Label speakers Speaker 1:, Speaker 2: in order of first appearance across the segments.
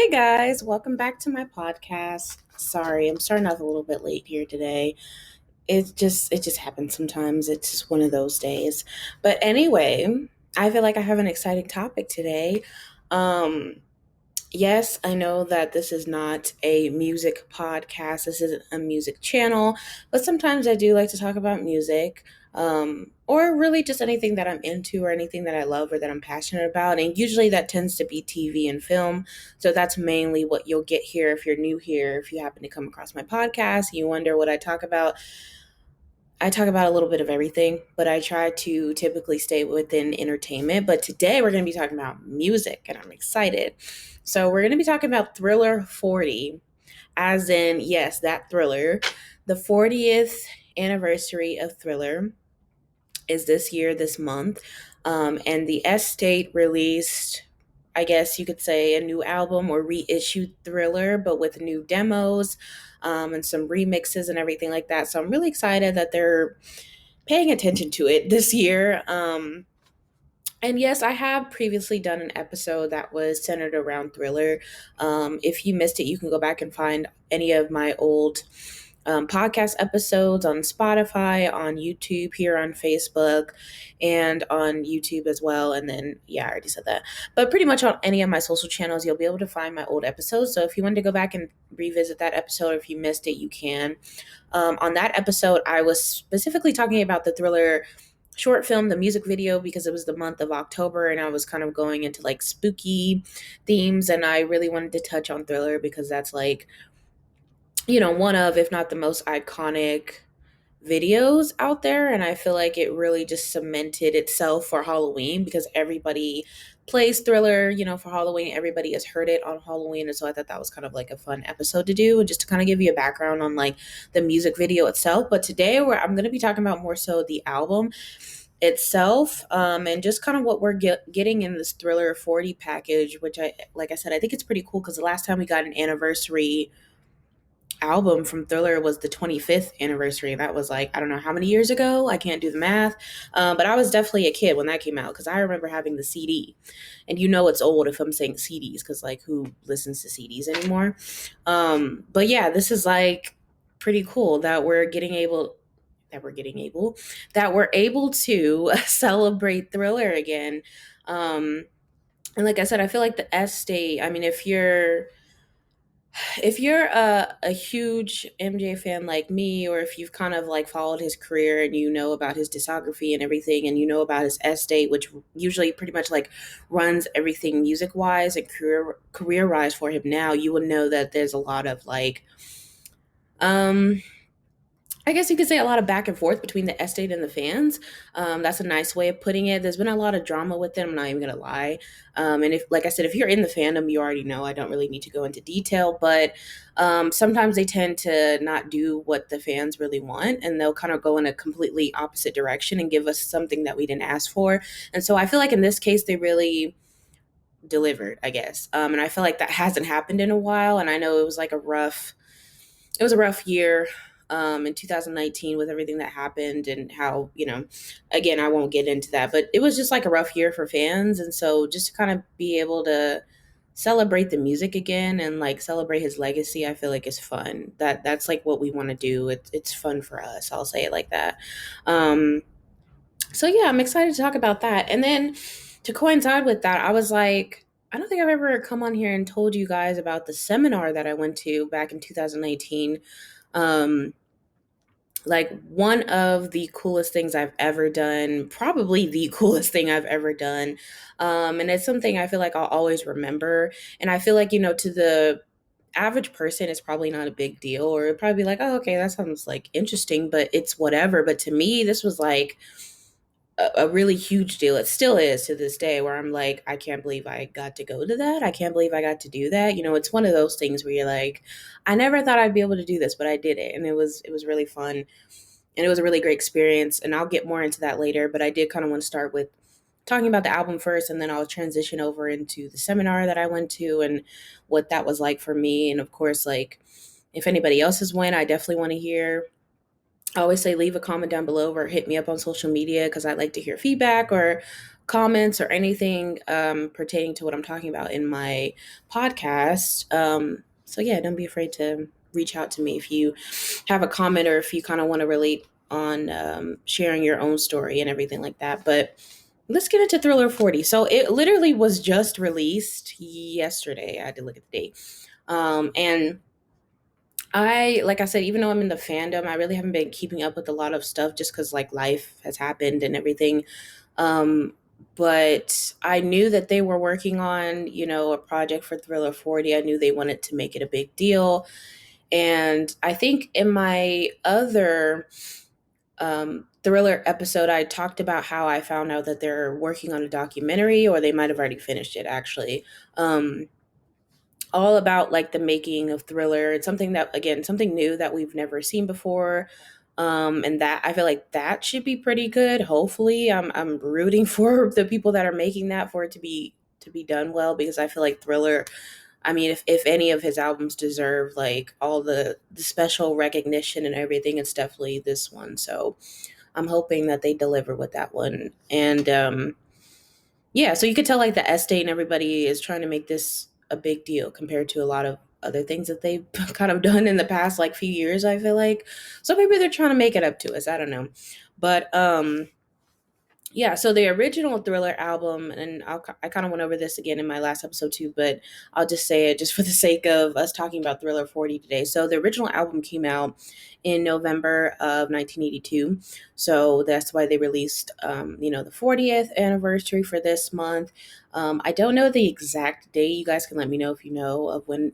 Speaker 1: Hey guys, welcome back to my podcast. Sorry, I'm starting off a little bit late here today. It just happens sometimes. It's just one of those days. But anyway, I feel like I have an exciting topic today. Um Yes, I know that this is not a music podcast. This isn't a music channel, but sometimes I do like to talk about music, or really just anything that I'm into or anything that I love or that I'm passionate about. And usually that tends to be TV and film. So that's mainly what you'll get here if you're new here. If you happen to come across my podcast and you wonder what I talk about, I talk about a little bit of everything, but I try to typically stay within entertainment. But today we're going to be talking about music, and I'm excited. So, we're going to be talking about Thriller 40, as in, yes, that thriller. The 40th anniversary of Thriller is this year, this month. And the Estate released, I guess you could say, a new album or reissued Thriller, but with new demos and some remixes and everything like that. So I'm really excited that they're paying attention to it this year. And yes, I have previously done an episode that was centered around Thriller. If you missed it, you can go back and find any of my old podcast episodes on Spotify, on YouTube, here on Facebook, and on YouTube as well. And then, yeah, I already said that. But pretty much on any of my social channels, you'll be able to find my old episodes. So if you wanted to go back and revisit that episode, if you missed it, you can. On that episode, I was specifically talking about the Thriller short film, the music video, because it was the month of October and I was kind of going into like spooky themes. And I really wanted to touch on Thriller because that's like, one of, if not the most iconic videos out there. And I feel like it really just cemented itself for Halloween because everybody plays Thriller, for Halloween. Everybody has heard it on Halloween. And so I thought that was kind of like a fun episode to do, just to kind of give you a background on like the music video itself. But today I'm going to be talking about more so the album itself, and just kind of what we're getting in this Thriller 40 package, which like I said, I think it's pretty cool because the last time we got an anniversary album from Thriller was the 25th anniversary. That was like, I don't know how many years ago. I can't do the math. But I was definitely a kid when that came out because I remember having the CD. And it's old if I'm saying CDs because, like, who listens to CDs anymore? But yeah, this is like pretty cool that we're able to celebrate Thriller again. And like I said, I feel like the estate, I mean, if you're a huge MJ fan like me, or if you've kind of like followed his career and you know about his discography and everything, and you know about his estate, which usually pretty much like runs everything music wise and career wise for him now, you would know that there's a lot of like, um, I guess you could say a lot of back and forth between the estate and the fans. That's a nice way of putting it. There's been a lot of drama with them. I'm not even gonna lie. And if, like I said, if you're in the fandom, you already know. I don't really need to go into detail, but sometimes they tend to not do what the fans really want, and they'll kind of go in a completely opposite direction and give us something that we didn't ask for. And so I feel like in this case, they really delivered, I guess. And I feel like that hasn't happened in a while. And I know it was a rough year in 2019 with everything that happened and how, again, I won't get into that, but it was just like a rough year for fans. And so just to kind of be able to celebrate the music again and like celebrate his legacy, I feel like is fun. That's like what we want to do. It's fun for us. I'll say it like that. Um, so yeah, I'm excited to talk about that. And then to coincide with that, I was like, I don't think I've ever come on here and told you guys about the seminar that I went to back in 2018. Um, like one of the coolest things I've ever done, probably the coolest thing I've ever done. And it's something I feel like I'll always remember. And I feel like, to the average person, it's probably not a big deal, or it'd probably be like, oh, okay, that sounds like interesting, but it's whatever. But to me, this was like a really huge deal. It still is to this day, where I'm like, I can't believe I got to go to that. I can't believe I got to do that. It's one of those things where you're like, I never thought I'd be able to do this, but I did it. And it was really fun. And it was a really great experience. And I'll get more into that later, but I did kind of want to start with talking about the album first, and then I'll transition over into the seminar that I went to and what that was like for me. And of course, like, if anybody else has went, I definitely want to hear I always say leave a comment down below or hit me up on social media because I like to hear feedback or comments or anything pertaining to what I'm talking about in my podcast. So yeah, don't be afraid to reach out to me if you have a comment or if you kind of want to relate on sharing your own story and everything like that. But let's get into Thriller 40. So it literally was just released yesterday. I had to look at the date. And like I said, even though I'm in the fandom, I really haven't been keeping up with a lot of stuff just because like life has happened and everything. Um, but I knew that they were working on, a project for Thriller 40. I knew they wanted to make it a big deal. And I think in my other Thriller episode, I talked about how I found out that they're working on a documentary, or they might have already finished it actually. All about like the making of Thriller. It's something that, again, something new that we've never seen before. And that I feel like that should be pretty good. Hopefully, I'm rooting for the people that are making that for it to be done well, because I feel like Thriller, I mean, if any of his albums deserve like all the special recognition and everything, it's definitely this one. So I'm hoping that they deliver with that one. And yeah, so you could tell like the estate and everybody is trying to make this a big deal compared to a lot of other things that they've kind of done in the past like few years, I feel like. So maybe they're trying to make it up to us. I don't know. But yeah, so the original Thriller album, and I kind of went over this again in my last episode too, but I'll just say it just for the sake of us talking about Thriller 40 today. So the original album came out in November of 1982. So that's why they released, the 40th anniversary for this month. I don't know the exact date. You guys can let me know if you know of when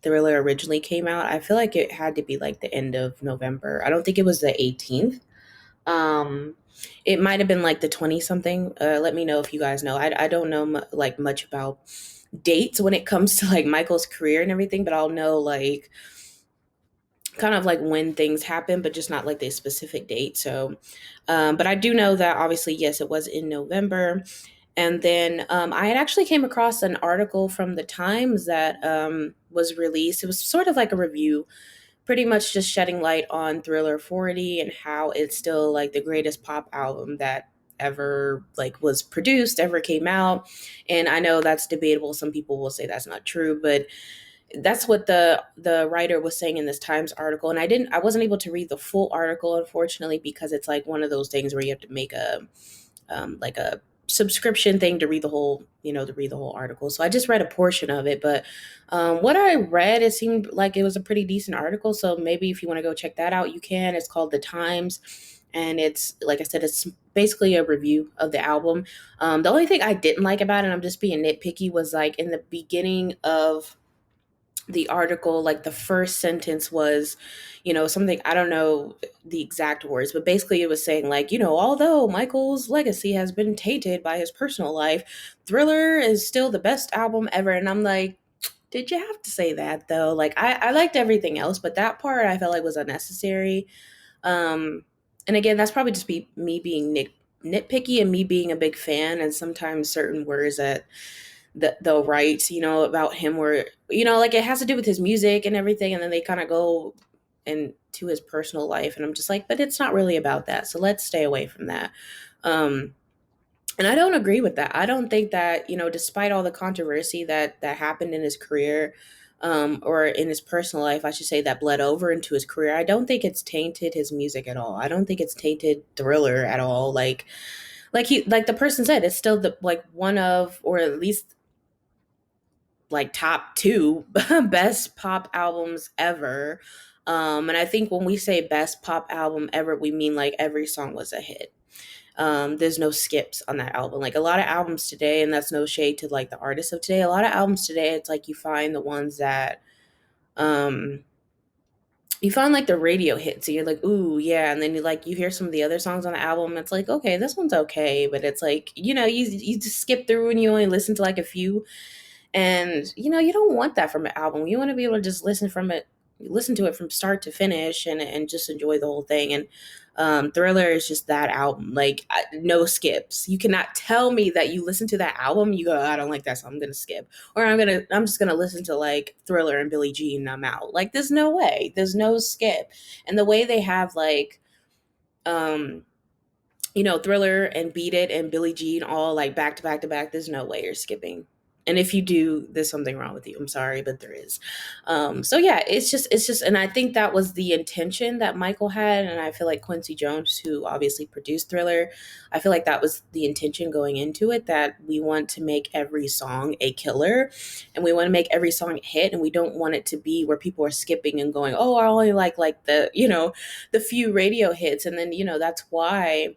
Speaker 1: Thriller originally came out. I feel like it had to be like the end of November. I don't think it was the 18th. um, it might have been like the 20 something. Let me know if you guys know. I don't know like much about dates when it comes to like Michael's career and everything, but I'll know like kind of like when things happen, but just not like the specific date. So, but I do know that obviously, yes, it was in November. And then I had actually came across an article from the Times that was released. It was sort of like a review, pretty much just shedding light on Thriller 40 and how it's still like the greatest pop album that ever like was produced, ever came out. And I know that's debatable. Some people will say that's not true, but that's what the writer was saying in this Times article. And I wasn't able to read the full article, unfortunately, because it's like one of those things where you have to make like a subscription thing to read the whole, to read the whole article. So I just read a portion of it, but what I read, it seemed like it was a pretty decent article. So maybe if you want to go check that out, you can. It's called The Times. And it's, like I said, it's basically a review of the album. The only thing I didn't like about it, I'm just being nitpicky, was like in the beginning of the article, like the first sentence was, something, I don't know the exact words, but basically it was saying like, although Michael's legacy has been tainted by his personal life, Thriller is still the best album ever. And I'm like, did you have to say that though? Like I liked everything else, but that part I felt like was unnecessary. um and again, that's probably just me being nitpicky and me being a big fan, and sometimes certain words that they'll write, about him where, like it has to do with his music and everything, and then they kind of go into his personal life, and I'm just like, but it's not really about that, so let's stay away from that. um and I don't agree with that. I don't think that, despite all the controversy that happened in his career, or in his personal life, I should say, that bled over into his career, I don't think it's tainted his music at all. I don't think it's tainted Thriller at all. Like the person said, it's still the like one of, or at least like top two best pop albums ever. And I think when we say best pop album ever, we mean like every song was a hit. There's no skips on that album. Like a lot of albums today, and that's no shade to like the artists of today. A lot of albums today, it's like you find the ones that um you find like the radio hits, so you're like, ooh, yeah, and then you hear some of the other songs on the album, and it's like, okay, this one's okay, but it's like, you just skip through and you only listen to like a few. And you don't want that from an album. You want to be able to just listen to it from start to finish, and just enjoy the whole thing. And Thriller is just that album. Like no skips. You cannot tell me that you listen to that album, you go, I don't like that, so I'm gonna skip. Or I'm just gonna listen to like Thriller and Billie Jean and I'm out. Like there's no way. There's no skip. And the way they have like Um, Thriller and Beat It and Billie Jean all like back to back to back. There's no way you're skipping. And if you do, there's something wrong with you. I'm sorry, but there is. So yeah, it's just, and I think that was the intention that Michael had, and I feel like Quincy Jones, who obviously produced Thriller, I feel like that was the intention going into it, that we want to make every song a killer, and we want to make every song a hit, and we don't want it to be where people are skipping and going, oh, I only like the the few radio hits, and then that's why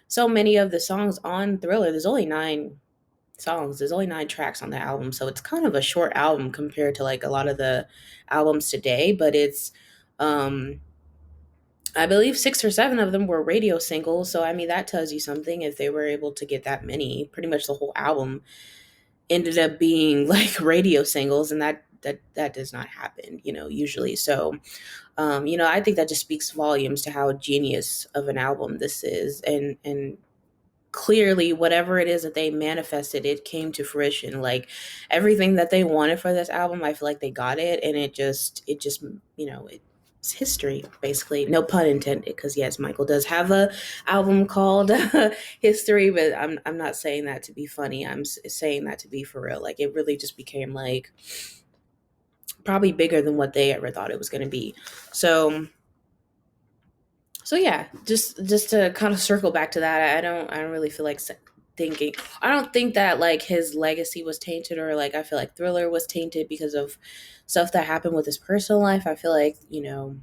Speaker 1: so many of the songs on Thriller, there's only 9 songs, there's only 9 tracks on the album. So it's kind of a short album compared to like a lot of the albums today, but it's um I believe 6 or 7 of them were radio singles. So I mean that tells you something if they were able to get that many. Pretty much the whole album ended up being like radio singles, and that does not happen, usually. So I think that just speaks volumes to how genius of an album this is, and clearly whatever it is that they manifested, it came to fruition. Like everything that they wanted for this album, I feel like they got it, and it just it's history, basically. No pun intended, because yes, Michael does have a album called History, but I'm not saying that to be funny. I'm saying that to be for real. Like it really just became like probably bigger than what they ever thought it was going to be. So yeah, just to kind of circle back to that, I don't really feel like thinking. I don't think that like his legacy was tainted, or like I feel like Thriller was tainted because of stuff that happened with his personal life. I feel like even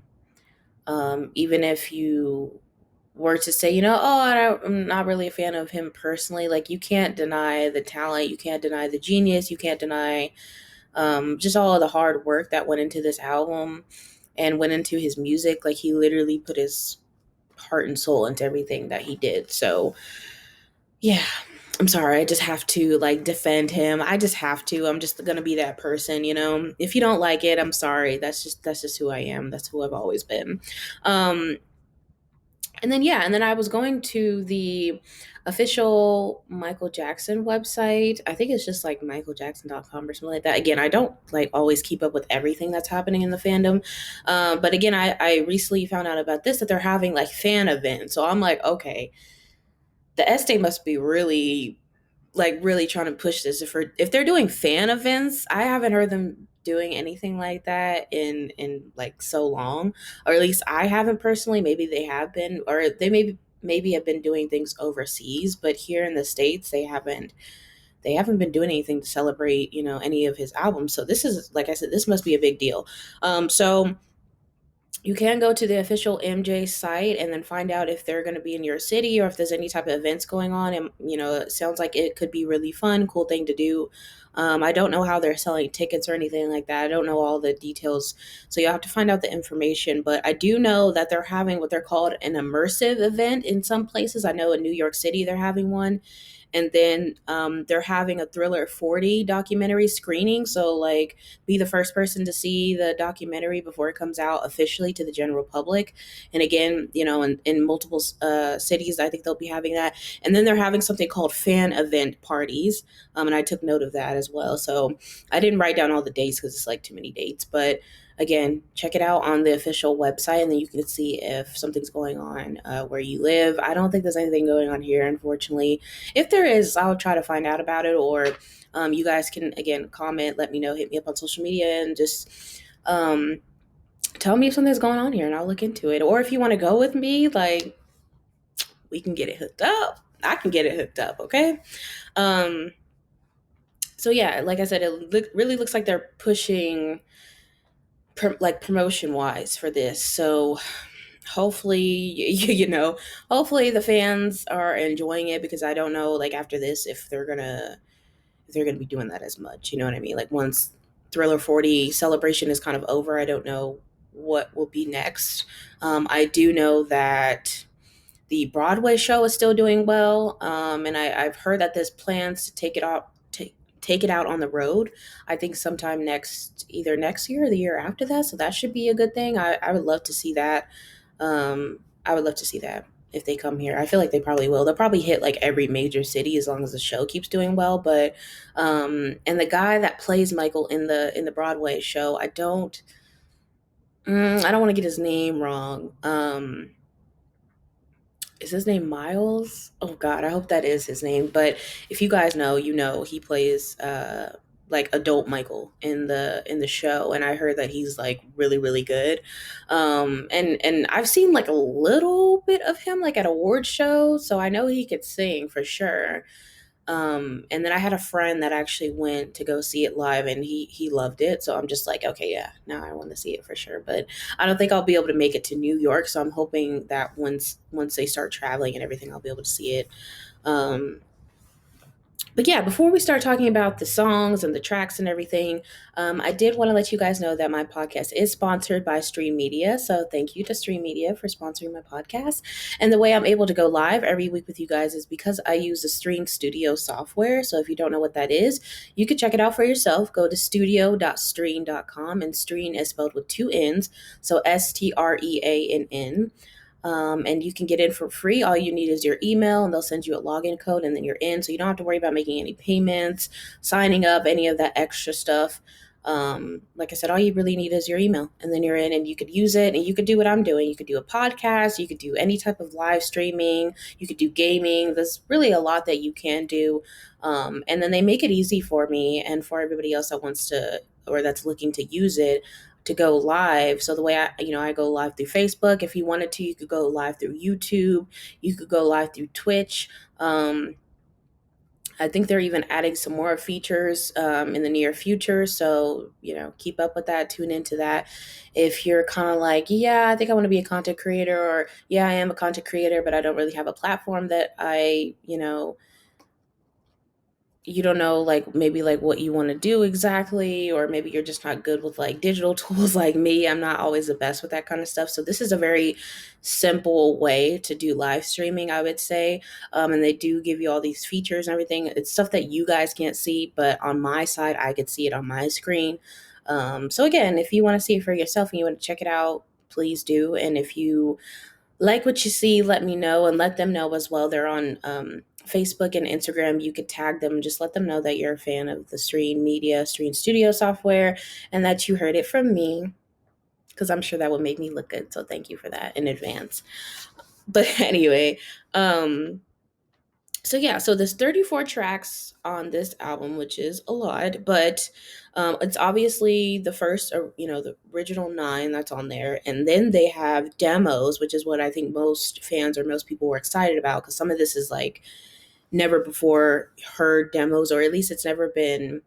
Speaker 1: if you were to say, oh, I'm not really a fan of him personally, like you can't deny the talent, you can't deny the genius, you can't deny just all of the hard work that went into this album and went into his music. Like he literally put his heart and soul into everything that he did. So yeah, I'm sorry. I just have to like defend him. I just have to. I'm just gonna be that person. If you don't like it, I'm sorry. That's just who I am. That's who I've always been. Um, and then I was going to the official Michael Jackson website. I think it's just like michaeljackson.com or something like that. Again, I don't like always keep up with everything that's happening in the fandom. But again, I recently found out about this, that they're having like fan events. So I'm like, okay, the Estee must be really trying to push this. If they're doing fan events, I haven't heard them doing anything like that in like so long, or at least I haven't personally. Maybe they have been, or they maybe have been doing things overseas, but here in the States they haven't been doing anything to celebrate any of his albums. So this is, like I said, this must be a big deal. So you can go to the official MJ site and then find out if they're going to be in your city, or if there's any type of events going on. And, it sounds like it could be really fun, cool thing to do. I don't know how they're selling tickets or anything like that. I don't know all the details. So you'll have to find out the information. But I do know that they're having what they're called an immersive event in some places. I know in New York City they're having one. And then they're having a Thriller 40 documentary screening. So, like, be the first person to see the documentary before it comes out officially to the general public. And again, in multiple cities, I think they'll be having that. And then they're having something called fan event parties. And I took note of that as well. So I didn't write down all the dates because it's like too many dates. But again, check it out on the official website, and then you can see if something's going on where you live. I don't think there's anything going on here, unfortunately. If there is, I'll try to find out about it, or you guys can, again, comment, let me know, hit me up on social media, and just tell me if something's going on here, and I'll look into it. Or if you want to go with me, like, we can get it hooked up. I can get it hooked up, okay? Um, so yeah, like I said, it really looks like they're pushing like promotion wise for this. So hopefully, hopefully the fans are enjoying it, because I don't know, like, after this, if they're gonna be doing that as much. You know what I mean? Like once Thriller 40 celebration is kind of over, I don't know what will be next. I do know that the Broadway show is still doing well, and I've heard that there's plans to take it out on the road. I think sometime either next year or the year after that. So that should be a good thing. I would love to see that. I would love to see that if they come here. I feel like they probably will. They'll probably hit like every major city as long as the show keeps doing well. But and the guy that plays Michael in the Broadway show, I don't want to get his name wrong. is his name Miles? Oh God, I hope that is his name. But if you guys know, you know he plays like adult Michael in the show, and I heard that he's like really really good. And I've seen like a little bit of him like at award shows, so I know he could sing for sure. And then I had a friend that actually went to go see it live, and he loved it. So I'm just like, okay, yeah, now I want to see it for sure. But I don't think I'll be able to make it to New York, so I'm hoping that once they start traveling and everything, I'll be able to see it. Um, but yeah, before we start talking about the songs and the tracks and everything, I did want to let you guys know that my podcast is sponsored by Stream Media. So thank you to Stream Media for sponsoring my podcast. And the way I'm able to go live every week with you guys is because I use the Stream Studio software. So if you don't know what that is, you can check it out for yourself. Go to studio.streann.com, and Streann is spelled with two N's. So Streann. And you can get in for free. All you need is your email, and they'll send you a login code, and then you're in. So you don't have to worry about making any payments, signing up, any of that extra stuff. Like I said, all you really need is your email, and then you're in, and you could use it, and you could do what I'm doing. You could do a podcast, you could do any type of live streaming, you could do gaming. There's really a lot that you can do. And then they make it easy for me and for everybody else that wants to or that's looking to use it to go live. So the way I go live through Facebook. If you wanted to, you could go live through YouTube. You could go live through Twitch. I think they're even adding some more features in the near future. So, keep up with that, tune into that. If you're kind of like, yeah, I think I want to be a content creator, or yeah, I am a content creator, but I don't really have a platform that you don't know like maybe like what you want to do exactly, or maybe you're just not good with like digital tools like me. I'm not always the best with that kind of stuff, so this is a very simple way to do live streaming, I would say. And they do give you all these features and everything. It's stuff that you guys can't see, but on my side I could see it on my screen. So again, if you want to see it for yourself and you want to check it out, please do. And if you like what you see, let me know, and let them know as well. They're on Facebook and Instagram. You could tag them, just let them know that you're a fan of the Streann Studio software, and that you heard it from me, because I'm sure that would make me look good. So thank you for that in advance. But anyway, so yeah, so there's 34 tracks on this album, which is a lot, but it's obviously the first, the original 9 that's on there, and then they have demos, which is what I think most fans or most people were excited about, because some of this is like never before heard demos, or at least it's never been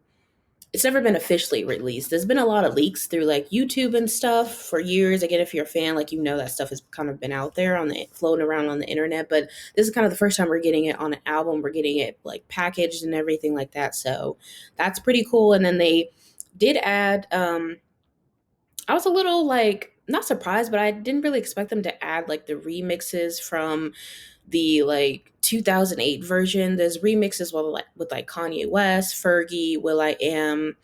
Speaker 1: officially released. There's been a lot of leaks through like YouTube and stuff for years. Again, if you're a fan, like that stuff has kind of been out there floating around on the internet. But this is kind of the first time we're getting it on an album. We're getting it like packaged and everything like that. So that's pretty cool. And then they did add. I was a little like not surprised, but I didn't really expect them to add like the remixes from the like 2008 version. There's remixes with like Kanye West, Fergie, Will I Am,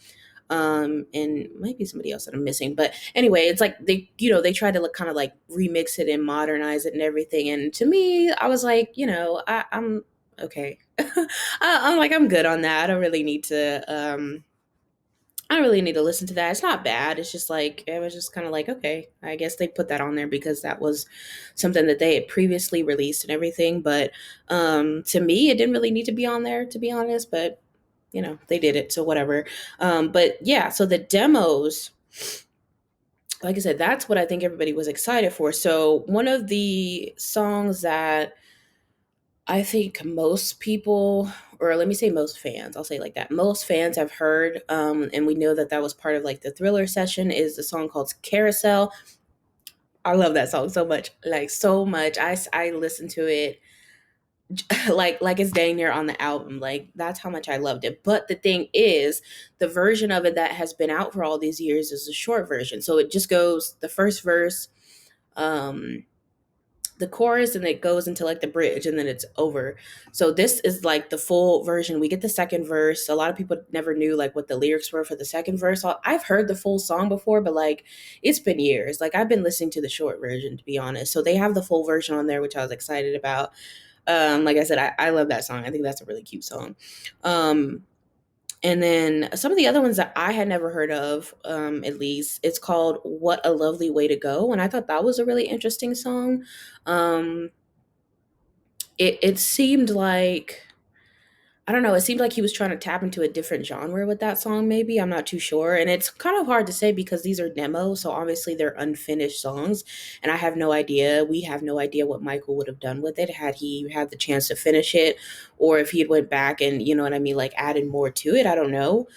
Speaker 1: and maybe somebody else that I'm missing. But anyway, it's like they tried to look kind of like remix it and modernize it and everything. And to me, I was like, I'm okay. I'm like, I'm good on that. I don't really need to listen to that. It's not bad. It's just like, it was just kind of like, okay, I guess they put that on there because that was something that they had previously released and everything. But to me, it didn't really need to be on there, to be honest. But, they did it. So whatever. But yeah, so the demos, like I said, that's what I think everybody was excited for. So one of the songs that I think most people, or let me say most fans, I'll say it like that. Most fans have heard, and we know that that was part of like the Thriller session, is the song called Carousel. I love that song so much, like so much. I listen to it like it's dang near on the album. Like that's how much I loved it. But the thing is, the version of it that has been out for all these years is a short version. So it just goes the first verse, um, the chorus, and it goes into like the bridge, and then it's over. So this is like the full version. We get the second verse. A lot of people never knew like what the lyrics were for the second verse. So I've heard the full song before, but like it's been years. Like I've been listening to the short version, to be honest. So they have the full version on there, which I was excited about. Like I said, I love that song. I think that's a really cute song. And then some of the other ones that I had never heard of, at least, it's called What a Lovely Way to Go. And I thought that was a really interesting song. Um, it seemed like, I don't know, it seemed like he was trying to tap into a different genre with that song, maybe. I'm not too sure. And it's kind of hard to say because these are demos, so obviously they're unfinished songs. And I have no idea. We have no idea what Michael would have done with it had he had the chance to finish it, or if he had went back and, you know what I mean, like added more to it. I don't know.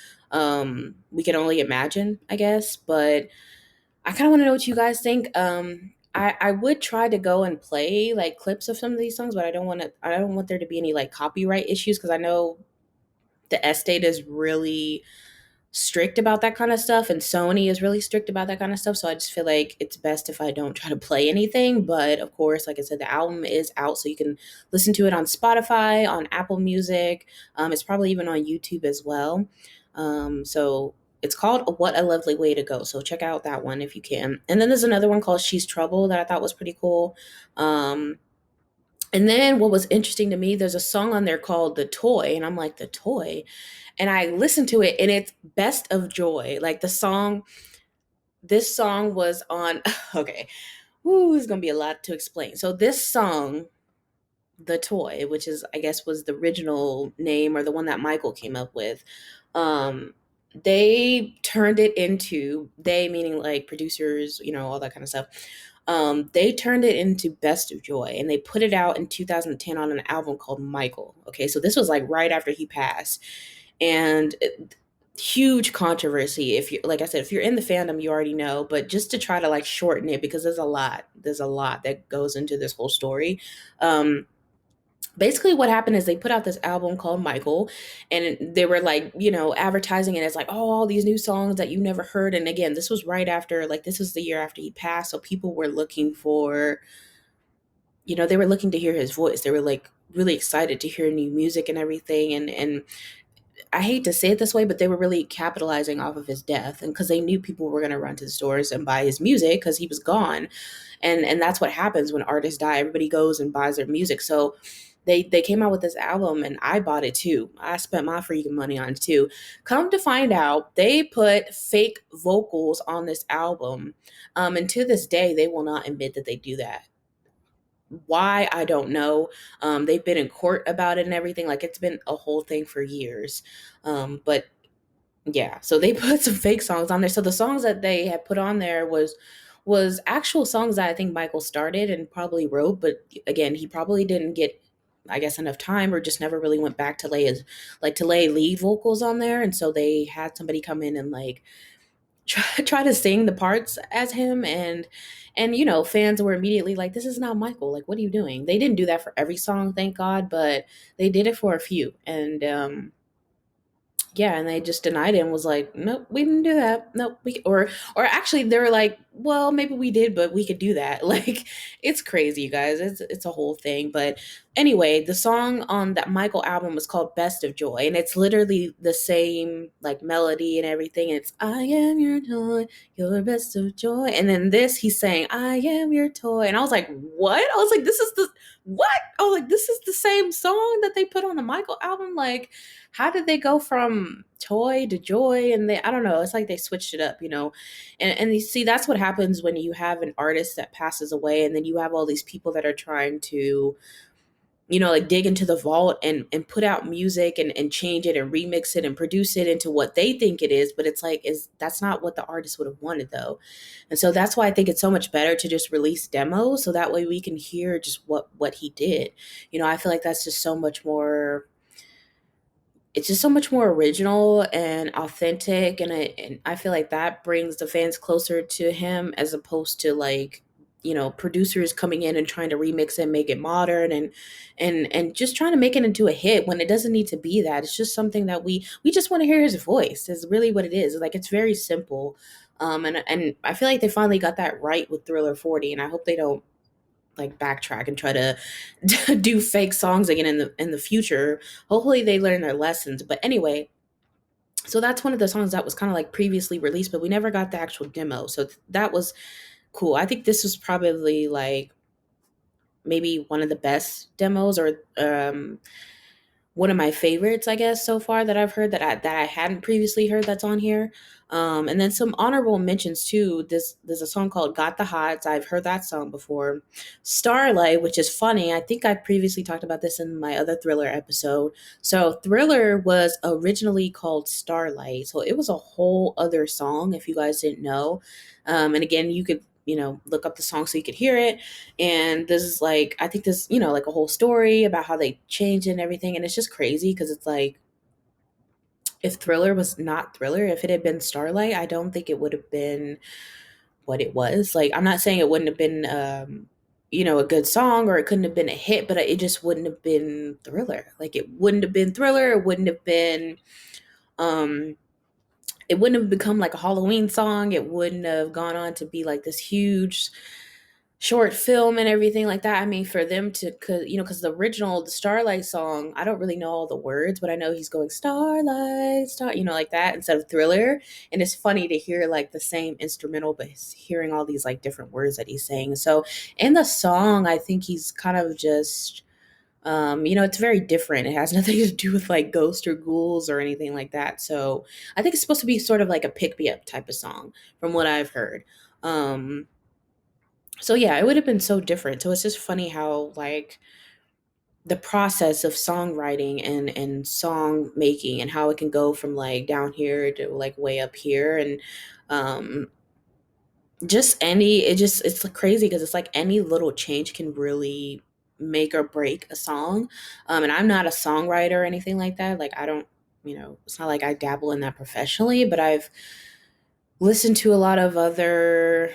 Speaker 1: We can only imagine, I guess. But I kind of want to know what you guys think. I would try to go and play like clips of some of these songs, but I don't want there to be any like copyright issues because I know the estate is really strict about that kind of stuff, and Sony is really strict about that kind of stuff. So I just feel like it's best if I don't try to play anything. But of course, like I said, the album is out, so you can listen to it on Spotify, on Apple Music. It's probably even on YouTube as well. So it's called What a Lovely Way to Go. So check out that one if you can. And then there's another one called She's Trouble that I thought was pretty cool. And then what was interesting to me, there's a song on there called The Toy. And I'm like, The Toy? And I listened to it and it's Best of Joy. Like this song was on, okay, woo, it's going to be a lot to explain. So this song, The Toy, which is, I guess, was the original name or the one that Michael came up with, um, they turned it into, they meaning like producers, you know, all that kind of stuff. They turned it into Best of Joy and they put it out in 2010 on an album called Michael. Okay, so this was like right after he passed. And huge controversy. If you, like I said, if you're in the fandom, you already know, but just to try to like shorten it because there's a lot that goes into this whole story. Basically what happened is they put out this album called Michael, and they were like, you know, advertising it as like, oh, all these new songs that you never heard. And again, this was right after, like, this was the year after he passed, so people were looking for, you know, they were looking to hear his voice. They were like really excited to hear new music and everything. And I hate to say it this way, but they were really capitalizing off of his death, and because they knew people were going to run to the stores and buy his music because he was gone. And that's what happens when artists die. Everybody goes and buys their music. So they came out with this album and I bought it too. I spent my freaking money on it too. Come to find out, they put fake vocals on this album. And to this day, they will not admit that they do that. Why, I don't know. They've been in court about it and everything. Like, it's been a whole thing for years. But yeah, so they put some fake songs on there. So the songs that they had put on there was actual songs that I think Michael started and probably wrote, but again, he probably didn't get, I guess, enough time or just never really went back to lay his, like, to lay lead vocals on there. And so they had somebody come in and like try to sing the parts as him. And you know, fans were immediately like, this is not Michael, like, what are you doing? They didn't do that for every song, thank God, but they did it for a few. And yeah, and they just denied it and was like, nope, we didn't do that. Nope, we, or actually they were like, well, maybe we did, but we could do that. Like, it's crazy, you guys. It's a whole thing. But anyway, the song on that Michael album was called Best of Joy, and it's literally the same like melody and everything. It's I am your toy, your best of joy. And then this, he's saying, I am your toy. And I was like, what? I was like, this is the what? I was like, this is the same song that they put on the Michael album. Like, how did they go from toy to joy? And they, I don't know, it's like they switched it up, you know. And you see, that's what happens when you have an artist that passes away and then you have all these people that are trying to, you know, like dig into the vault and put out music and change it and remix it and produce it into what they think it is. But it's like, is that's not what the artist would have wanted though. And so that's why I think it's so much better to just release demos so that way we can hear just what he did. You know, I feel like that's just so much more, it's just so much more original and authentic, and I feel like that brings the fans closer to him as opposed to like, you know, producers coming in and trying to remix it, make it modern, and just trying to make it into a hit when it doesn't need to be that. It's just something that we just want to hear his voice is really what it is. Like, it's very simple. And I feel like they finally got that right with Thriller 40, and I hope they don't like backtrack and try to do fake songs again in the future. Hopefully they learn their lessons. But anyway, so that's one of the songs that was kind of like previously released, but we never got the actual demo. So that was cool. I think this was probably like maybe one of the best demos, or one of my favorites, I guess, so far that I've heard that I hadn't previously heard that's on here. And then some honorable mentions too. There's a song called "Got the Hots." I've heard that song before. "Starlight," which is funny. I think I previously talked about this in my other Thriller episode. So Thriller was originally called Starlight, so it was a whole other song. If you guys didn't know, and again, you could look up the song so you could hear it. And this is like, I think this, like a whole story about how they changed it and everything. And it's just crazy because it's like, if Thriller was not Thriller, if it had been Starlight, I don't think it would have been what it was. Like, I'm not saying it wouldn't have been, a good song, or it couldn't have been a hit, but it just wouldn't have been Thriller. Like, it wouldn't have been Thriller. Um, it wouldn't have become like a Halloween song. It wouldn't have gone on to be like this huge short film and everything like that. I mean, for them to, because the Starlight song, I don't really know all the words, but I know he's going Starlight, Star, like that instead of Thriller. And it's funny to hear like the same instrumental, but hearing all these like different words that he's saying. So in the song, I think he's kind of just, it's very different. It has nothing to do with like ghosts or ghouls or anything like that. So I think it's supposed to be sort of like a pick me up type of song from what I've heard. Um, so yeah, it would have been so different. So it's just funny how like the process of songwriting and song making and how it can go from like down here to like way up here. And um it's like crazy because it's like any little change can really make or break a song. And I'm not a songwriter or anything like that. Like I don't, it's not like I dabble in that professionally, but I've listened to a lot of other,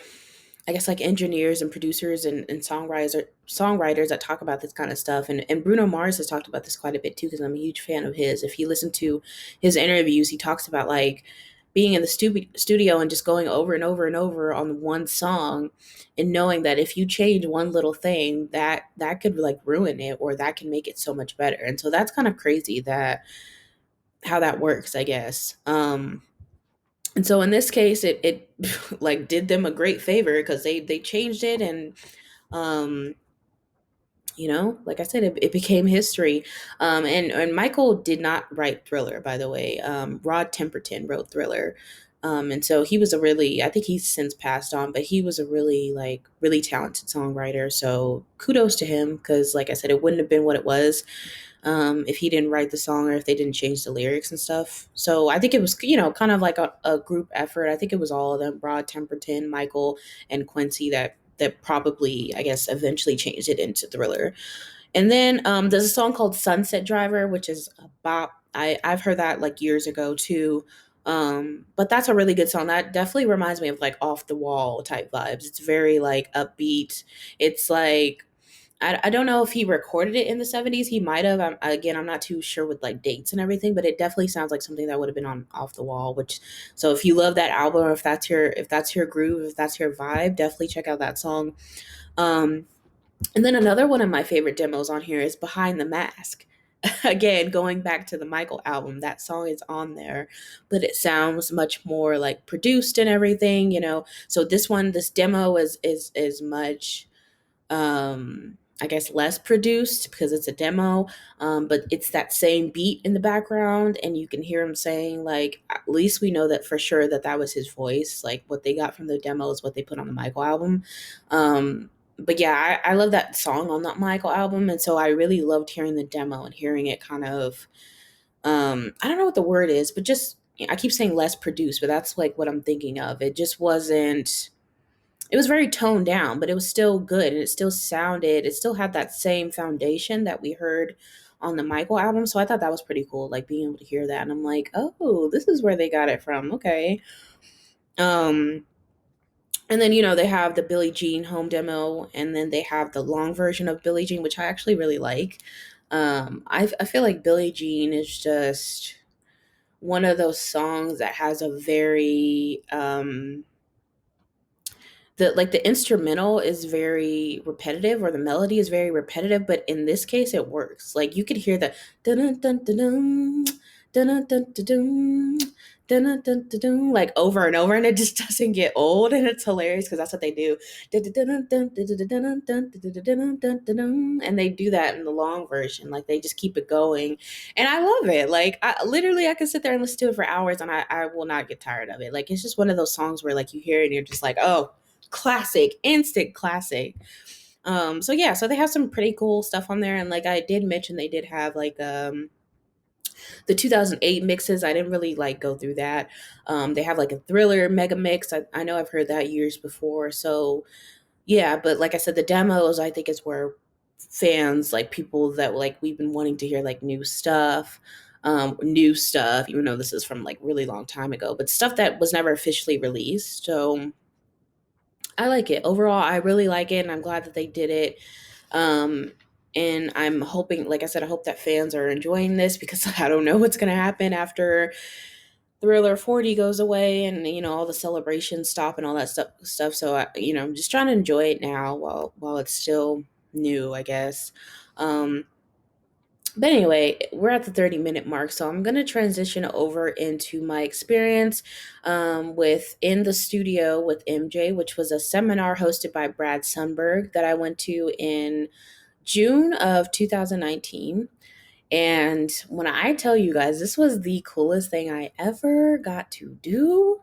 Speaker 1: I guess, like engineers and producers and songwriters that talk about this kind of stuff. And Bruno Mars has talked about this quite a bit too, because I'm a huge fan of his. If you listen to his interviews, he talks about like being in the studio and just going over and over and over on one song, and knowing that if you change one little thing, that could like ruin it, or that can make it so much better. And so that's kind of crazy that how that works, I guess. And so in this case, it like did them a great favor because they changed it. And um like I said, it became history. And Michael did not write Thriller, by the way. Rod Temperton wrote Thriller. And so he was a really, I think he's since passed on, but he was a really like really talented songwriter. So kudos to him, because like I said, it wouldn't have been what it was if he didn't write the song, or if they didn't change the lyrics and stuff. So I think it was, kind of like a group effort. I think it was all of them: Rod Temperton, Michael, and Quincy, that probably, I guess, eventually changed it into Thriller. And then there's a song called Sunset Driver, which is a bop. I've heard that like years ago too. But that's a really good song. That definitely reminds me of like Off the Wall type vibes. It's very like upbeat. It's like, I don't know if he recorded it in the 70s. He might have. I'm not too sure with like dates and everything, but it definitely sounds like something that would have been on Off the Wall. Which, so if you love that album, or if that's your groove, if that's your vibe, definitely check out that song. Um, and then another one of my favorite demos on here is Behind the Mask. Again, going back to the Michael album, that song is on there, but it sounds much more like produced and everything. So this demo is much, I guess, less produced because it's a demo. But it's that same beat in the background, and you can hear him saying, like, at least we know that for sure that was his voice. Like, what they got from the demo is what they put on the Michael album. But yeah, I love that song on that Michael album, and so I really loved hearing the demo and hearing it kind of, I don't know what the word is, but just, I keep saying less produced, but that's like what I'm thinking of. It just wasn't, it was very toned down, but it was still good, and it still had that same foundation that we heard on the Michael album. So I thought that was pretty cool, like being able to hear that. And I'm like, oh, this is where they got it from. Okay. Um, and then, they have the Billie Jean home demo, and then they have the long version of Billie Jean, which I actually really like. I feel like Billie Jean is just one of those songs that has a very, the instrumental is very repetitive, or the melody is very repetitive, but in this case it works. Like, you could hear the dun dun dun dun dun dun dun dun dun, dun, dun, dun, dun, like over and over, and it just doesn't get old, and it's hilarious because that's what they do. Dun, dun, dun, dun, dun, dun, dun, dun, dun, dun, dun, dun, dun, dun, dun, and they do that in the long version. Like they just keep it going, and I love it. Like I could sit there and listen to it for hours, and I will not get tired of it. Like it's just one of those songs where like you hear it and you're just like, oh, classic, instant classic. So yeah, so they have some pretty cool stuff on there, and like I did mention, they did have like the 2008 mixes. I didn't really like go through that. They have like a Thriller mega mix. I know I've heard that years before. So yeah, but like I said, the demos I think is where fans, like people that like we've been wanting to hear like new stuff, even though this is from like really long time ago, but stuff that was never officially released. So I like it overall. I really like it, and I'm glad that they did it. Um, and I'm hoping, like I said, I hope that fans are enjoying this because I don't know what's going to happen after Thriller 40 goes away and all the celebrations stop and all that stuff. So I'm just trying to enjoy it now while it's still new, I guess. Um, but anyway, we're at the 30-minute mark, so I'm going to transition over into my experience with In the Studio with MJ, which was a seminar hosted by Brad Sundberg that I went to in June of 2019. And when I tell you guys, this was the coolest thing I ever got to do.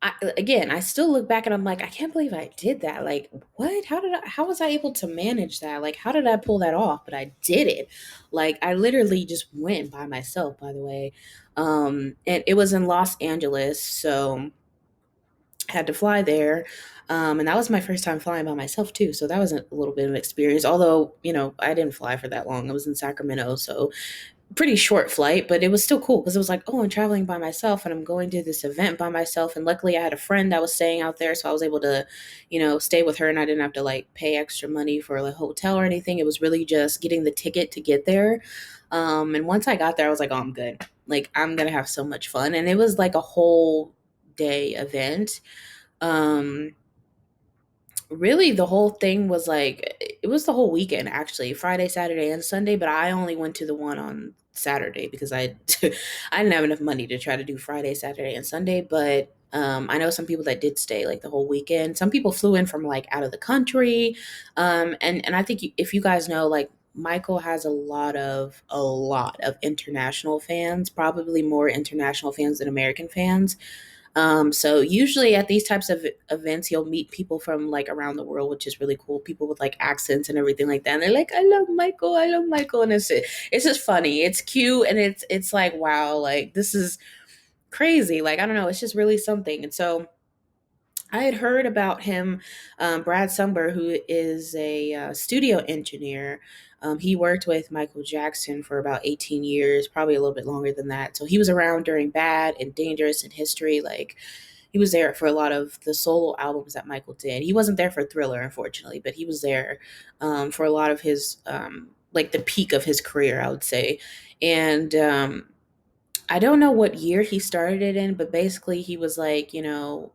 Speaker 1: I still look back and I'm like, I can't believe I did that. Like, what? How was I able to manage that? Like, how did I pull that off? But I did it. Like, I literally just went by myself, by the way. And it was in Los Angeles. So had to fly there. And that was my first time flying by myself too. So that was a little bit of an experience. Although, I didn't fly for that long. I was in Sacramento. So pretty short flight, but it was still cool because it was like, oh, I'm traveling by myself and I'm going to this event by myself. And luckily I had a friend that was staying out there. So I was able to, stay with her and I didn't have to like pay extra money for a hotel or anything. It was really just getting the ticket to get there. And once I got there, I was like, oh, I'm good. Like, I'm going to have so much fun. And it was like a whole day event. Um, Really the whole thing was like it was the whole weekend, actually, Friday, Saturday, and Sunday, but I only went to the one on Saturday because I I didn't have enough money to try to do Friday, Saturday, and Sunday. But I know some people that did stay like the whole weekend. Some people flew in from like out of the country. And I think if you guys know, like, Michael has a lot of international fans, probably more international fans than American fans. So usually at these types of events, you'll meet people from like around the world, which is really cool. People with like accents and everything like that. And they're like, I love Michael. And it's just funny. It's cute. And it's like, wow, like this is crazy. Like, I don't know. It's just really something. And so I had heard about him, Brad Sumber, who is a studio engineer. He worked with Michael Jackson for about 18 years, probably a little bit longer than that. So he was around during Bad and Dangerous and History. Like, he was there for a lot of the solo albums that Michael did. He wasn't there for Thriller, unfortunately, but he was there for a lot of his, like the peak of his career, I would say. And I don't know what year he started it in, but basically he was like,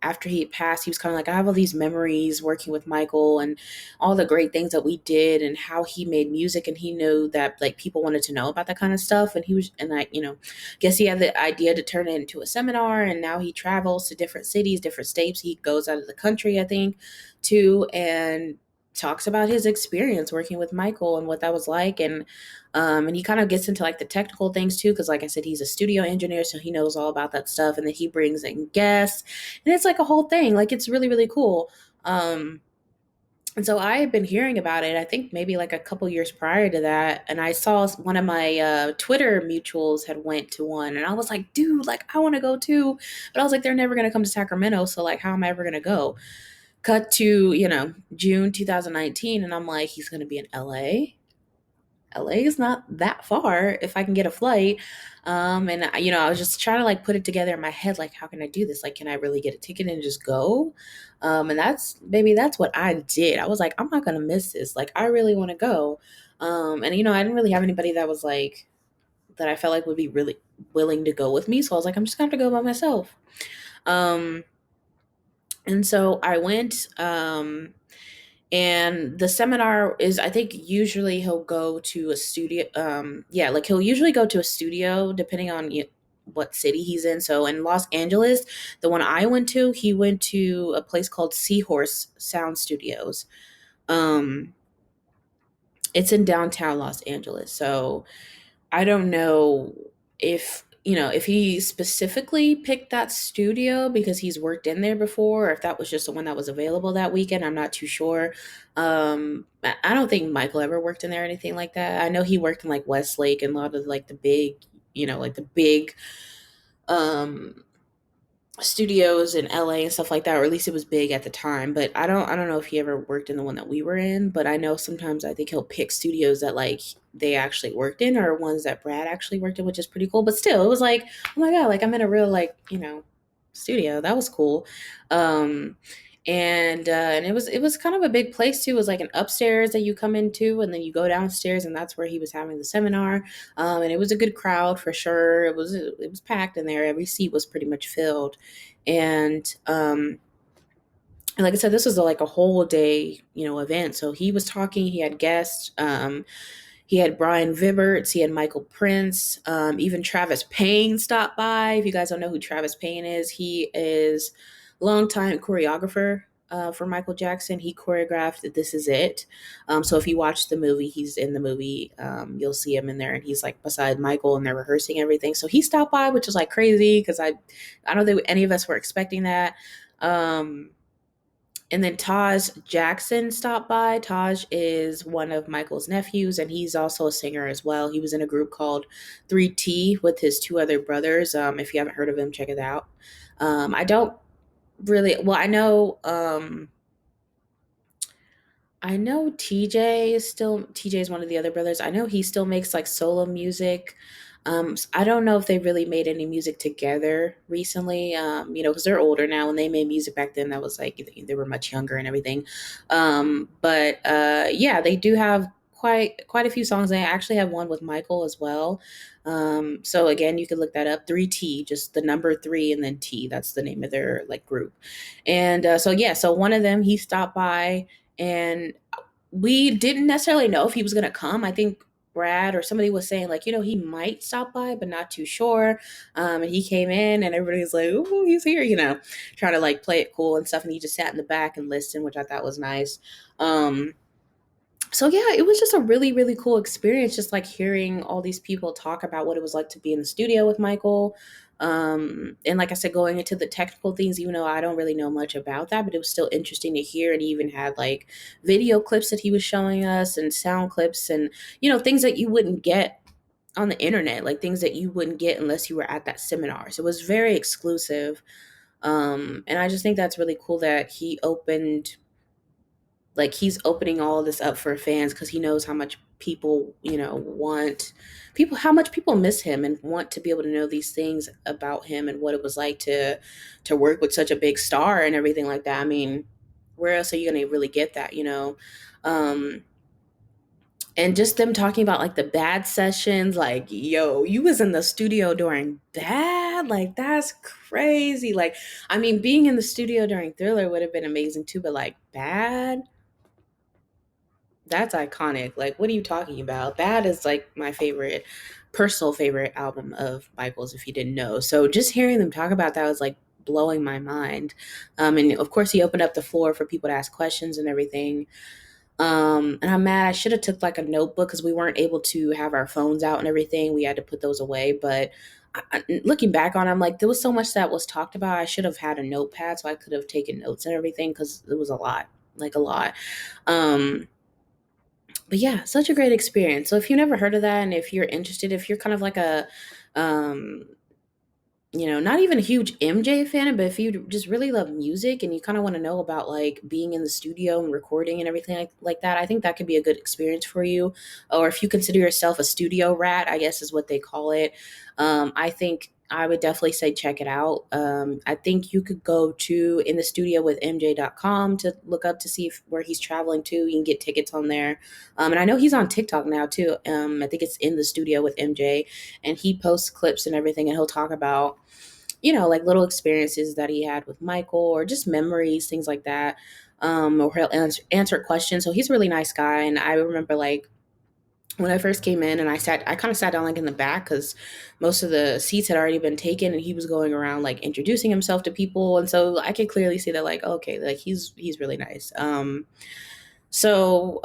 Speaker 1: after he passed, he was kind of like, I have all these memories working with Michael and all the great things that we did and how he made music. And he knew that like people wanted to know about that kind of stuff. And guess he had the idea to turn it into a seminar. And now he travels to different cities, different states. He goes out of the country, I think, too, and talks about his experience working with Michael and what that was like. And he kind of gets into like the technical things too, because like I said, he's a studio engineer, so he knows all about that stuff. And then he brings in guests, and it's like a whole thing. Like it's really, really cool. And so I had been hearing about it, I think maybe like a couple years prior to that, and I saw one of my Twitter mutuals had went to one, and I was like, dude, like I want to go too, but I was like, they're never gonna come to Sacramento, so like, how am I ever gonna go? Cut to June 2019, and I'm like, he's gonna be in LA. LA is not that far if I can get a flight. And I was just trying to like put it together in my head, like, how can I do this? Like, can I really get a ticket and just go? And that's what I did. I was like, I'm not gonna miss this. Like, I really want to go. And I didn't really have anybody that was like that I felt like would be really willing to go with me. So I was like, I'm just gonna have to go by myself. Um, and so I went. And the seminar is, I think usually he'll go to a studio. Yeah, like he'll usually go to a studio depending on what city he's in. So in Los Angeles, the one I went to, he went to a place called Seahorse Sound Studios. Um, it's in downtown Los Angeles. So I don't know if, if he specifically picked that studio because he's worked in there before, or if that was just the one that was available that weekend. I'm not too sure. I don't think Michael ever worked in there or anything like that. I know he worked in like Westlake and a lot of like the big, like the big um studios in LA and stuff like that, or at least it was big at the time. But I don't know if he ever worked in the one that we were in, but I know sometimes I think he'll pick studios that like they actually worked in or ones that Brad actually worked in, which is pretty cool. But still, it was like, oh my god, like I'm in a real like, studio. That was cool. Um and it was kind of a big place too. It was like an upstairs that you come into and then you go downstairs, and that's where he was having the seminar. And it was a good crowd for sure. It was packed in there. Every seat was pretty much filled. And like I said, this was like a whole day, event. So he was talking, he had guests, he had Brian Vibberts, he had Michael Prince, even Travis Payne stopped by. If you guys don't know who Travis Payne is, he is a longtime choreographer for Michael Jackson. He choreographed This Is It. So if you watch the movie, he's in the movie. You'll see him in there, and he's like beside Michael, and they're rehearsing everything. So he stopped by, which was like crazy because I don't think any of us were expecting that. Um, and then Taj Jackson stopped by. Taj is one of Michael's nephews, and he's also a singer as well. He was in a group called 3T with his two other brothers. If you haven't heard of him, check it out. I don't really, well, I know TJ is one of the other brothers. I know he still makes like solo music. I don't know if they really made any music together recently. Because they're older now. When they made music back then, that was like they were much younger and everything. But yeah, they do have quite a few songs. They actually have one with Michael as well. So again, you can look that up. 3T, just the number three and then T. That's the name of their like group. And so yeah, so one of them he stopped by, and we didn't necessarily know if he was going to come. I think Brad or somebody was saying like, he might stop by, but not too sure. And he came in, and everybody's like, "Oh, he's here," trying to like play it cool and stuff. And he just sat in the back and listened, which I thought was nice. So yeah, it was just a really, really cool experience, just like hearing all these people talk about what it was like to be in the studio with Michael. And like I said, going into the technical things, even though I don't really know much about that, but it was still interesting to hear. And he even had like video clips that he was showing us, and sound clips, and things that you wouldn't get on the internet, like things that you wouldn't get unless you were at that seminar. So it was very exclusive. And I just think that's really cool that he's opening all of this up for fans, because he knows how much people want people how much people miss him and want to be able to know these things about him and what it was like to work with such a big star and everything like that. I mean, where else are you going to really get that? um and just them talking about like the bad sessions, like, yo, you was in the studio during bad, like that's crazy. Like, I mean, being in the studio during Thriller would have been amazing too, but like bad, that's iconic. Like, what are you talking about? Bad is like my favorite, personal favorite album of Michael's, if you didn't know. So just hearing them talk about that was like blowing my mind. And of course, he opened up the floor for people to ask questions and everything. And I'm mad. I should have took like a notebook because we weren't able to have our phones out and everything. We had to put those away. But looking back on it, I'm like, there was so much that was talked about. I should have had a notepad so I could have taken notes and everything, because it was a lot, like a lot. Um, but yeah, such a great experience. So if you never heard of that, and if you're interested, if you're kind of like um, not even a huge MJ fan, but if you just really love music and you kind of want to know about like being in the studio and recording and everything like that, I think that could be a good experience for you. Or if you consider yourself a studio rat, I guess is what they call it. I think I would definitely say check it out. I think you could go to in the studio with MJ.com to look up to see where he's traveling to. You can get tickets on there. And I know he's on TikTok now too. I think it's in the studio with MJ, and he posts clips and everything, and he'll talk about like little experiences that he had with Michael, or just memories, things like that. Or he'll answer questions. So he's a really nice guy. And I remember like when I first came in, and I kind of sat down like in the back because most of the seats had already been taken, and he was going around like introducing himself to people, and so I could clearly see that like okay, like he's really nice. So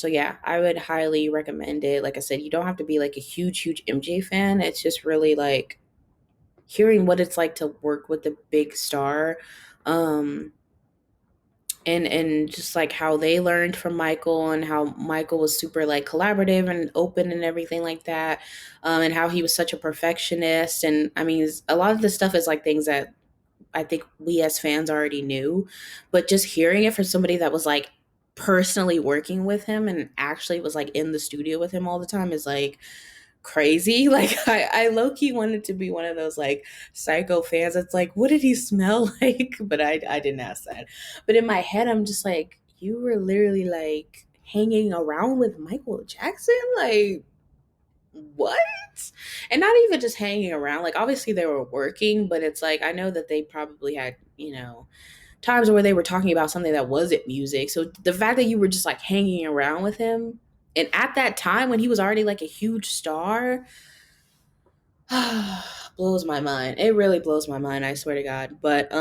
Speaker 1: yeah, I would highly recommend it. Like I said, you don't have to be like a huge MJ fan. It's just really like hearing what it's like to work with a big star. Um and just like how they learned from Michael, and how Michael was super like collaborative and open and everything like that, and how he was such a perfectionist. And I mean, a lot of this stuff is like things that I think we as fans already knew, but just hearing it from somebody that was like personally working with him and actually was like in the studio with him all the time is like crazy. Like I low key wanted to be one of those like psycho fans. It's like, what did he smell like? But I didn't ask that. But in my head, I'm just like, you were literally like hanging around with Michael Jackson, like what? And not even just hanging around. Like obviously they were working, but it's like I know that they probably had times where they were talking about something that wasn't music. So the fact that you were just like hanging around with him, and at that time when he was already like a huge star, blows my mind. It really blows my mind, I swear to God. But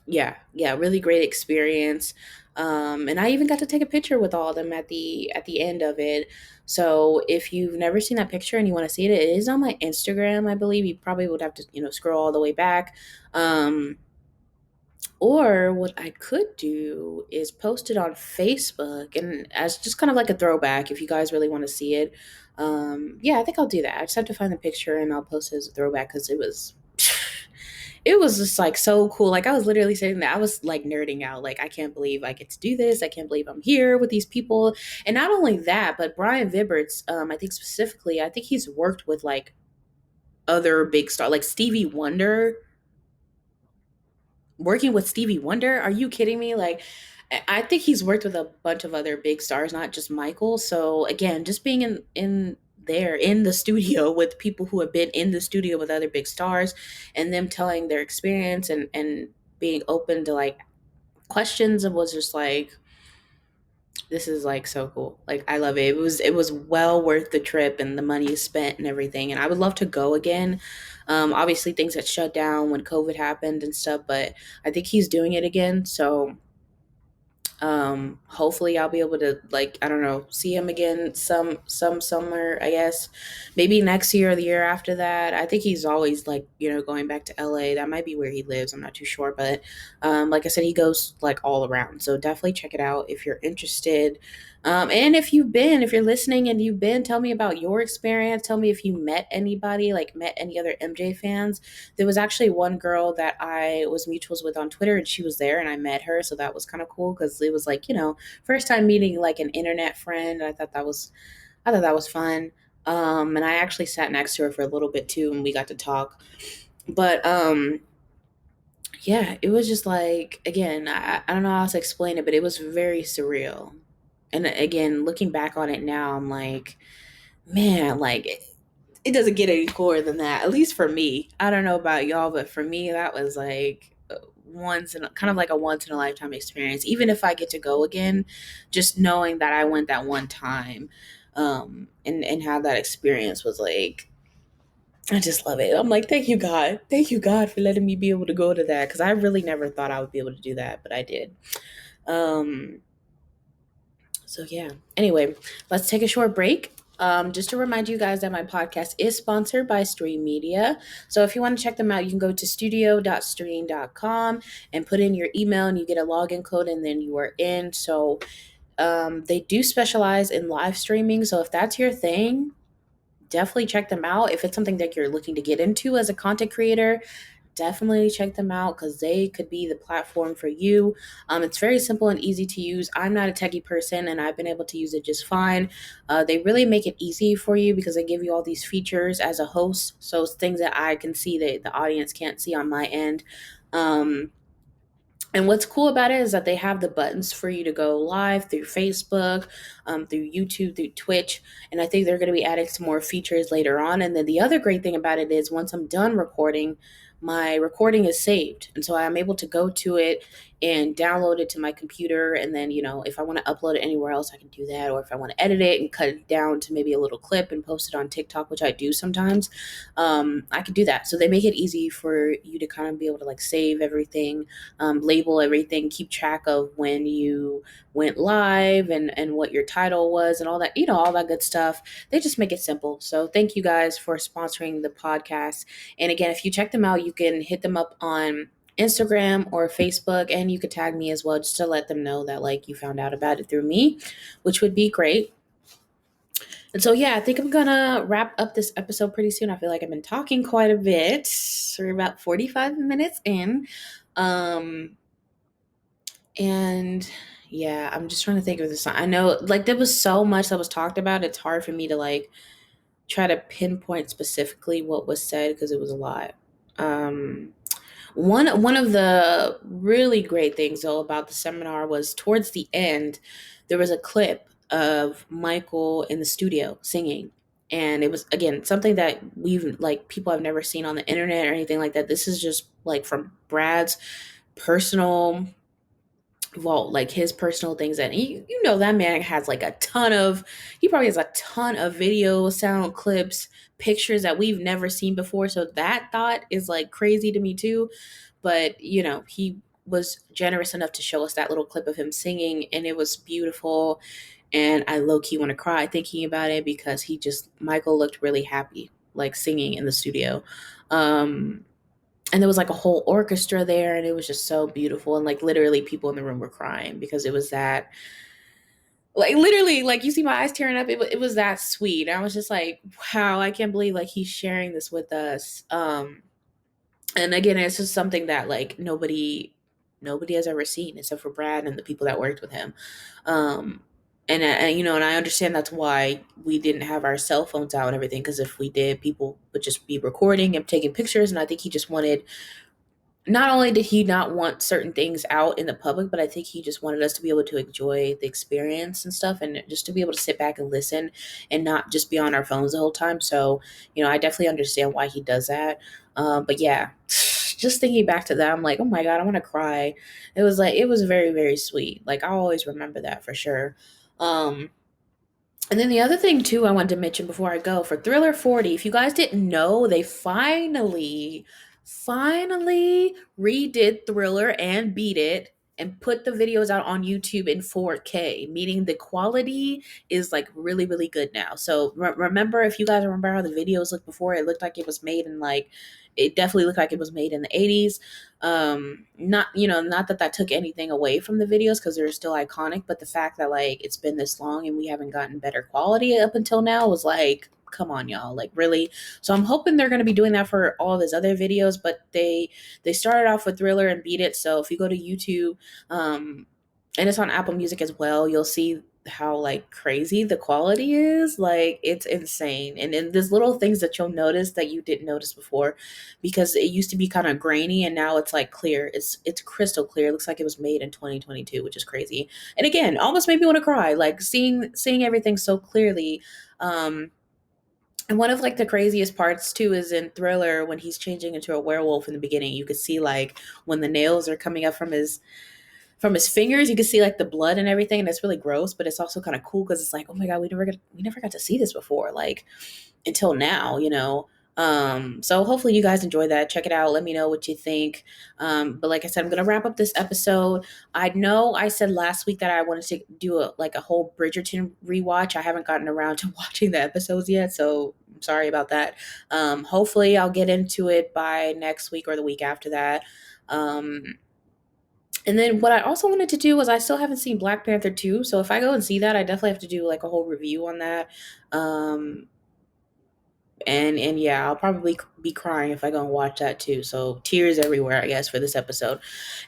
Speaker 1: yeah, really great experience. And I even got to take a picture with all of them at the end of it. So if you've never seen that picture and you want to see it, it is on my Instagram, I believe. You probably would have to, scroll all the way back. Or what I could do is post it on Facebook, and as just kind of like a throwback if you guys really want to see it. Yeah, I think I'll do that. I just have to find the picture and I'll post it as a throwback because it was just like so cool. Like I was literally sitting there, I was like nerding out. Like I can't believe I get to do this. I can't believe I'm here with these people. And not only that, but Brian Vibberts, I think specifically, I think he's worked with like other big stars, like Stevie Wonder. Working with Stevie Wonder? Are you kidding me? Like, I think he's worked with a bunch of other big stars, not just Michael. So again, just being in there in the studio with people who have been in the studio with other big stars, and them telling their experience, and being open to like questions, and was just like, this is like so cool. Like I love it. It was well worth the trip and the money spent and everything. And I would love to go again. Obviously things had shut down when COVID happened and stuff, but I think he's doing it again. So hopefully I'll be able to, like, I don't know, see him again some summer, I guess. Maybe next year or the year after that. I think he's always like, going back to LA. That might be where he lives. I'm not too sure, but like I said, he goes like all around. So definitely check it out if you're interested. And if you're listening and you've been, tell me about your experience. Tell me if you met anybody, like met any other MJ fans. There was actually one girl that I was mutuals with on Twitter, and she was there, and I met her, so that was kind of cool because it was like, first time meeting like an internet friend. I thought that was fun. And I actually sat next to her for a little bit too, and we got to talk. But yeah, it was just like, again, I don't know how else to explain it, but it was very surreal. And again, looking back on it now, I'm like, man, like it doesn't get any cooler than that. At least for me. I don't know about y'all, but for me, that was like kind of like a once in a lifetime experience. Even if I get to go again, just knowing that I went that one time, and how that experience was like, I just love it. I'm like, thank you God for letting me be able to go to that, because I really never thought I would be able to do that, but I did. Um, So yeah. Anyway, let's take a short break. Just to remind you guys that my podcast is sponsored by Stream Media. So if you want to check them out, you can go to studio.stream.com and put in your email, and you get a login code, and then you are in. So they do specialize in live streaming. So if that's your thing, definitely check them out. If it's something that you're looking to get into as a content creator, definitely check them out because they could be the platform for you. It's very simple and easy to use. I'm not a techie person, and I've been able to use it just fine. They really make it easy for you because they give you all these features as a host. So it's things that I can see that the audience can't see on my end. And what's cool about it is that they have the buttons for you to go live through Facebook, through YouTube, through Twitch. And I think they're going to be adding some more features later on. And then the other great thing about it is once I'm done recording, my recording is saved. And so I'm able to go to it and download it to my computer. And then, if I want to upload it anywhere else, I can do that. Or if I want to edit it and cut it down to maybe a little clip and post it on TikTok, which I do sometimes, I can do that. So they make it easy for you to kind of be able to like save everything, label everything, keep track of when you went live and what your title was and all that, all that good stuff. They just make it simple. So thank you guys for sponsoring the podcast. And again, if you check them out, you can hit them up on Instagram or Facebook, and you could tag me as well, just to let them know that like you found out about it through me, which would be great. And so, yeah, I think I'm gonna wrap up this episode pretty soon. I feel like I've been talking quite a bit. We're about 45 minutes in. And yeah, I'm just trying to think of this. I know like there was so much that was talked about. It's hard for me to like try to pinpoint specifically what was said because it was a lot. Um, one of the really great things though about the seminar was towards the end, there was a clip of Michael in the studio singing. And it was again something that we've like people have never seen on the internet or anything like that. This is just like from Brad's personal vault, like his personal things. And that man has like he probably has a ton of video, sound clips, pictures that we've never seen before. So that thought is like crazy to me too. But he was generous enough to show us that little clip of him singing, and it was beautiful. And I low-key want to cry thinking about it because Michael looked really happy like singing in the studio. And there was like a whole orchestra there, and it was just so beautiful. And like literally people in the room were crying because it was that, like literally, like you see my eyes tearing up. It was that sweet. And I was just like, wow, I can't believe like he's sharing this with us. And again, it's just something that like nobody has ever seen except for Brad and the people that worked with him. And I understand that's why we didn't have our cell phones out and everything, because if we did, people would just be recording and taking pictures. And I think he just wanted, not only did he not want certain things out in the public, but I think he just wanted us to be able to enjoy the experience and stuff, and just to be able to sit back and listen and not just be on our phones the whole time. So, I definitely understand why he does that. But yeah, just thinking back to that, I'm like, oh my God, I want to cry. It was very, very sweet. Like, I'll always remember that for sure. Um, and then the other thing too I wanted to mention before I go, for Thriller 40, if you guys didn't know, they finally redid Thriller and Beat It and put the videos out on YouTube in 4K, meaning the quality is like really, really good now. So remember, if you guys remember how the videos looked before, it looked like it was made in like, it definitely looked like it was made in the 80s. Not that took anything away from the videos because they're still iconic, but the fact that like it's been this long and we haven't gotten better quality up until now was like, come on, y'all, like really. So I'm hoping they're going to be doing that for all of his other videos, but they started off with Thriller and Beat It. So if you go to YouTube, and it's on Apple Music as well, you'll see how like crazy the quality is. Like, it's insane. And then there's little things that you'll notice that you didn't notice before, because it used to be kind of grainy and now it's like clear. It's crystal clear. It looks like it was made in 2022, which is crazy. And again, almost made me want to cry, like seeing everything so clearly. And one of like the craziest parts too is in Thriller, when he's changing into a werewolf in the beginning. You could see like when the nails are coming up from his fingers, you can see like the blood and everything, and it's really gross, but it's also kind of cool because it's like, oh my God, we never got to see this before, like until now. So hopefully you guys enjoy that. Check it out. Let me know what you think. But like I said, I'm gonna wrap up this episode. I know I said last week that I wanted to do a whole Bridgerton rewatch. I haven't gotten around to watching the episodes yet, so I'm sorry about that. Hopefully I'll get into it by next week or the week after that. And then what I also wanted to do was, I still haven't seen Black Panther 2. So if I go and see that, I definitely have to do like a whole review on that. And yeah, I'll probably be crying if I go and watch that too. So tears everywhere, I guess, for this episode.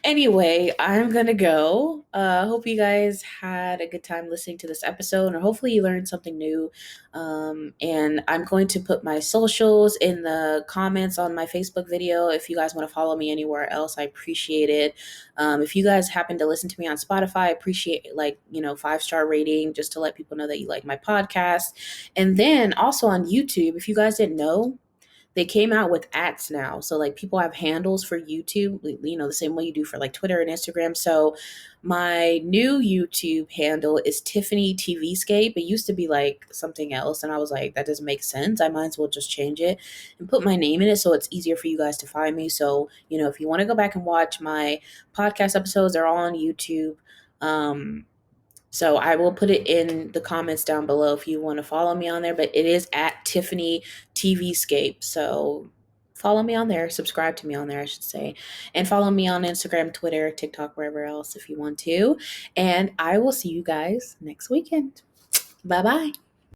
Speaker 1: Anyway, I'm gonna go. Hope you guys had a good time listening to this episode, or hopefully you learned something new. And I'm going to put my socials in the comments on my Facebook video. If you guys want to follow me anywhere else, I appreciate it. If you guys happen to listen to me on Spotify, I appreciate 5-star rating, just to let people know that you like my podcast. And then also on YouTube, if you guys didn't know, they came out with ats now. So like people have handles for YouTube, the same way you do for like Twitter and Instagram. So my new YouTube handle is Tiffany TVscape. It used to be like something else, and I was like, that doesn't make sense. I might as well just change it and put my name in it so it's easier for you guys to find me. So, if you want to go back and watch my podcast episodes, they're all on YouTube. So I will put it in the comments down below if you want to follow me on there, but it is at Tiffany TVscape. So follow me on there, subscribe to me on there, I should say, and follow me on Instagram, Twitter, TikTok, wherever else if you want to. And I will see you guys next weekend. Bye bye.